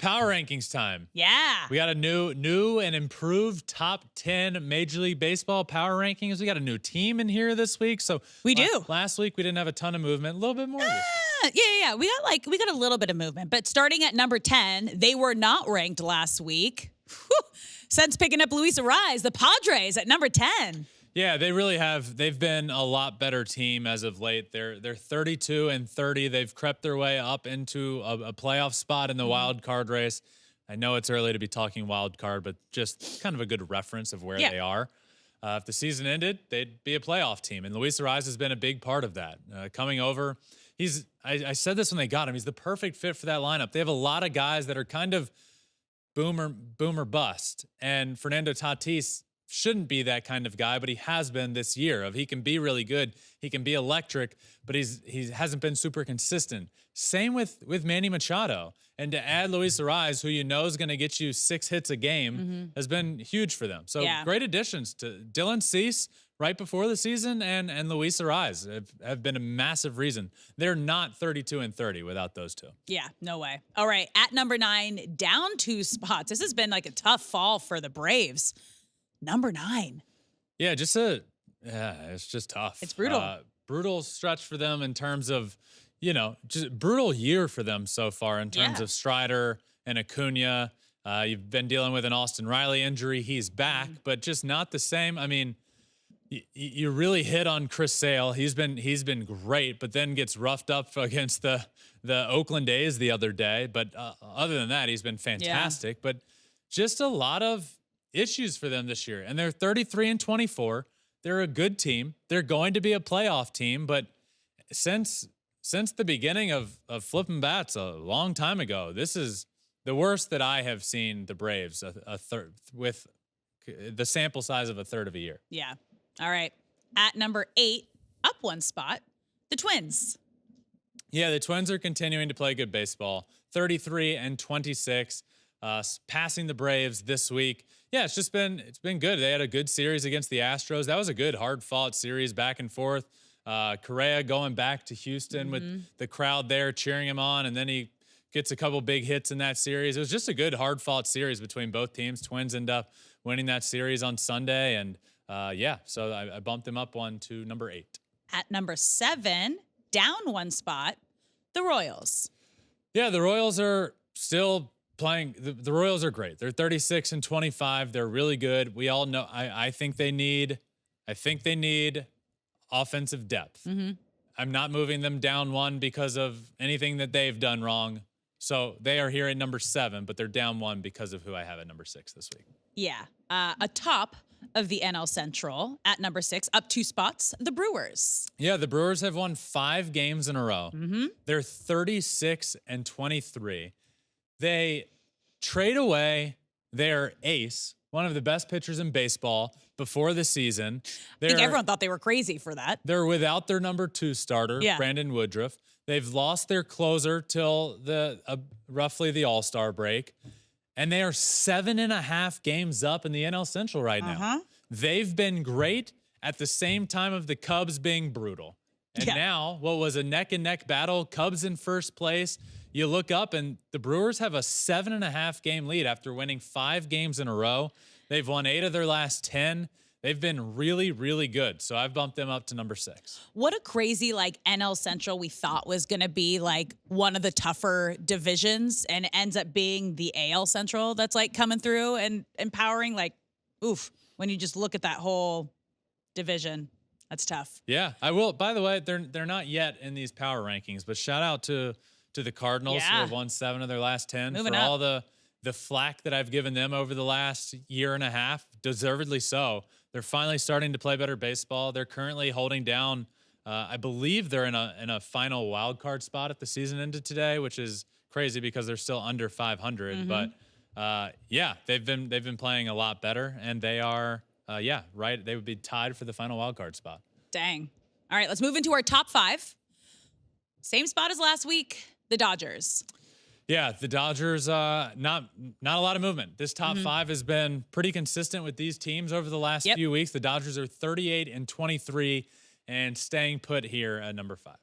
Power Rankings time. Yeah. We got a new and improved top 10 Major League Baseball Power Rankings. We got a new team in here this week. So we do. Last week we didn't have a ton of movement. A little bit more this week. Yeah. We got a little bit of movement. But starting at number 10, they were not ranked last week. Whew. Since picking up Luis Arraez, the Padres at number 10. Yeah, they really have. They've been a lot better team as of late. They're 32-30. They've crept their way up into a playoff spot in the wild card race. I know it's early to be talking wild card, but just kind of a good reference of where they are. If the season ended, they'd be a playoff team, and Luis Arraez has been a big part of that. Coming over, I said this when they got him. He's the perfect fit for that lineup. They have a lot of guys that are kind of boomer bust, and Fernando Tatis shouldn't be that kind of guy, but he has been this year. He can be really good, he can be electric, but he hasn't been super consistent. Same with Manny Machado. And to add Luis Arraez, who you know is going to get you 6 hits a game, has been huge for them. So great additions to Dylan Cease right before the season and Luis Arraez have been a massive reason. They're not 32-30 without those two. Yeah, no way. All right, at number 9, down 2 spots. This has been like a tough fall for the Braves. Number 9. Yeah, it's just tough. It's brutal. Brutal stretch for them in terms of, just brutal year for them so far in terms of Strider and Acuna. You've been dealing with an Austin Riley injury. He's back, but just not the same. I mean, you really hit on Chris Sale. He's been great, but then gets roughed up against the Oakland A's the other day. But other than that, he's been fantastic. But just a lot of issues for them this year. And they're 33-24. They're a good team. They're going to be a playoff team. But since the beginning of flipping bats a long time ago, this is the worst that I have seen the Braves a third with the sample size of a third of a year. Yeah. All right. At number 8, up 1 spot, the Twins. Yeah, the Twins are continuing to play good baseball. 33-26. Passing the Braves this week. Yeah, it's been good. They had a good series against the Astros. That was a good, hard-fought series back and forth. Correa going back to Houston with the crowd there cheering him on, and then he gets a couple big hits in that series. It was just a good, hard-fought series between both teams. Twins end up winning that series on Sunday, and so I bumped them up 1 to number 8. At number 7, down 1 spot, the Royals. Yeah, the Royals are still playing. The Royals are great. They're 36-25. They're really good. We all know. I think they need offensive depth. I'm not moving them down 1 because of anything that they've done wrong. So they are here at number 7, but they're down 1 because of who I have at number 6 this week. Yeah, atop of the NL Central at number 6, up 2 spots, the Brewers. Yeah, the Brewers have won 5 games in a row. They're 36-23. They trade away their ace, one of the best pitchers in baseball, before the season. I think everyone thought they were crazy for that. They're without their number 2 starter, Brandon Woodruff. They've lost their closer till roughly the All-Star break. And they are 7.5 games up in the NL Central right now. They've been great at the same time of the Cubs being brutal. And now, what was a neck-and-neck battle, Cubs in first place. You look up, and the Brewers have a 7.5 game lead after winning 5 games in a row. They've won 8 of their last 10. They've been really, really good. So I've bumped them up to number 6. What a crazy NL Central we thought was going to be one of the tougher divisions, and it ends up being the AL Central that's coming through and empowering. Oof, when you just look at that whole division, that's tough. Yeah, I will. By the way, they're not yet in these power rankings, but shout out to the Cardinals who have won 7 of their last 10 Moving for up. all the flack that I've given them over the last year and a half, deservedly so. They're finally starting to play better baseball. They're currently holding down. I believe they're in a final wild card spot at the season ended today, which is crazy because they're still under 500. But they've been playing a lot better, and they are right. They would be tied for the final wild card spot. Dang. All right, let's move into our top 5. Same spot as last week. The Dodgers. Yeah, the Dodgers, not a lot of movement. This top 5 has been pretty consistent with these teams over the last few weeks. The Dodgers are 38-23 and staying put here at number 5.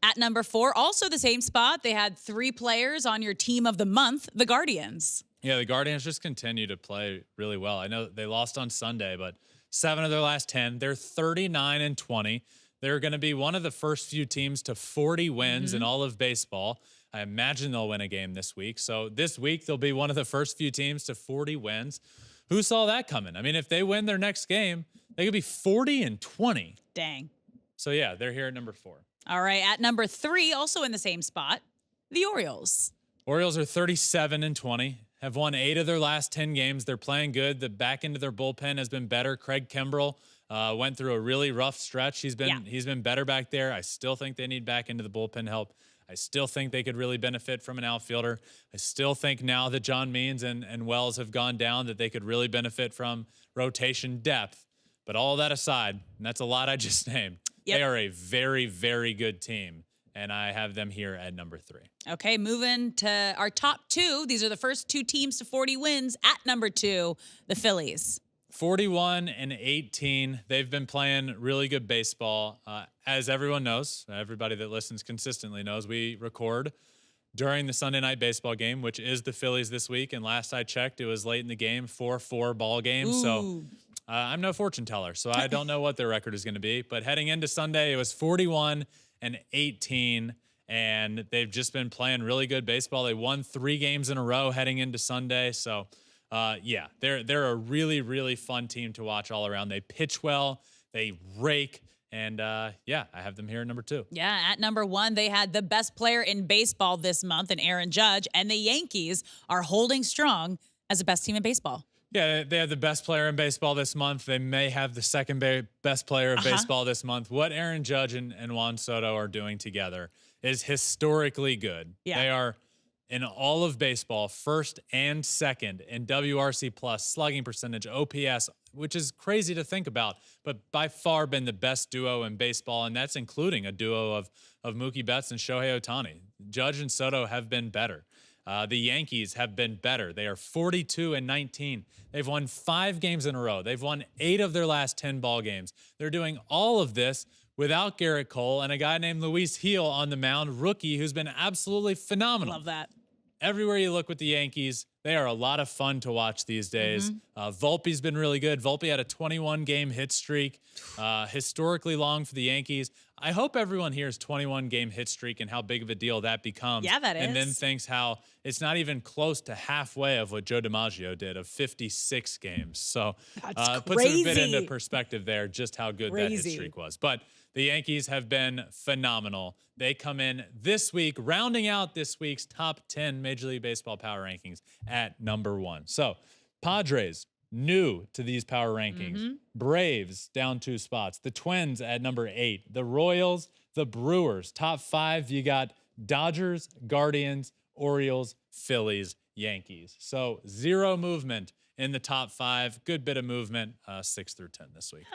At number 4, also the same spot, they had 3 players on your team of the month, the Guardians. Yeah, the Guardians just continue to play really well. I know they lost on Sunday, but 7 of their last 10. They're 39-20. They're going to be one of the first few teams to 40 wins in all of baseball. I imagine they'll win a game this week. So this week, they'll be one of the first few teams to 40 wins. Who saw that coming? I mean, if they win their next game, they could be 40-20. Dang. So yeah, they're here at number 4. All right, at number 3, also in the same spot, the Orioles. Orioles are 37-20, have won 8 of their last 10 games. They're playing good. The back end of their bullpen has been better. Craig Kimbrell went through a really rough stretch. He's been better back there. I still think they need back into the bullpen help. I still think they could really benefit from an outfielder. I still think now that John Means and Wells have gone down that they could really benefit from rotation depth. But all that aside, and that's a lot I just named, they are a very, very good team, and I have them here at number 3. Okay, moving to our top 2. These are the first 2 teams to 40 wins. At number 2, the Phillies. 41-18. They've been playing really good baseball. As everyone knows, everybody that listens consistently knows, we record during the Sunday night baseball game, which is the Phillies this week. And last I checked, it was late in the game, 4-4 ball game. Ooh. So I'm no fortune teller, so I don't know what their record is going to be. But heading into Sunday, it was 41-18. And they've just been playing really good baseball. They won 3 games in a row heading into Sunday. So yeah, they're a really, really fun team to watch all around. They pitch well, they rake, and yeah, I have them here at number 2. Yeah, at number 1, they had the best player in baseball this month in Aaron Judge, and the Yankees are holding strong as the best team in baseball. Yeah, they have the best player in baseball this month. They may have the second best player of baseball this month. What Aaron Judge and Juan Soto are doing together is historically good. Yeah. They are, in all of baseball, first and second in WRC plus, slugging percentage, OPS, which is crazy to think about, but by far been the best duo in baseball, and that's including a duo of Mookie Betts and Shohei Ohtani. Judge and Soto have been better. The Yankees have been better. They are 42-19. They've won 5 games in a row. They've won 8 of their last 10 ball games. They're doing all of this without Garrett Cole and a guy named Luis Gil on the mound, rookie, who's been absolutely phenomenal. Love that. Everywhere you look with the Yankees, they are a lot of fun to watch these days. Volpe's been really good. Volpe had a 21-game hit streak, historically long for the Yankees. I hope everyone hears 21-game hit streak and how big of a deal that becomes. Yeah, that is. And then thinks how it's not even close to halfway of what Joe DiMaggio did of 56 games. So puts a bit into perspective there just how good that hit streak was. But the Yankees have been phenomenal. They come in this week, rounding out this week's top 10 Major League Baseball Power Rankings at number 1. So Padres, new to these power rankings. Braves down 2 spots. The Twins at number 8. The Royals, the Brewers. Top 5, you got Dodgers, Guardians, Orioles, Phillies, Yankees. So 0 movement in the top 5. Good bit of movement, 6 through 10 this week.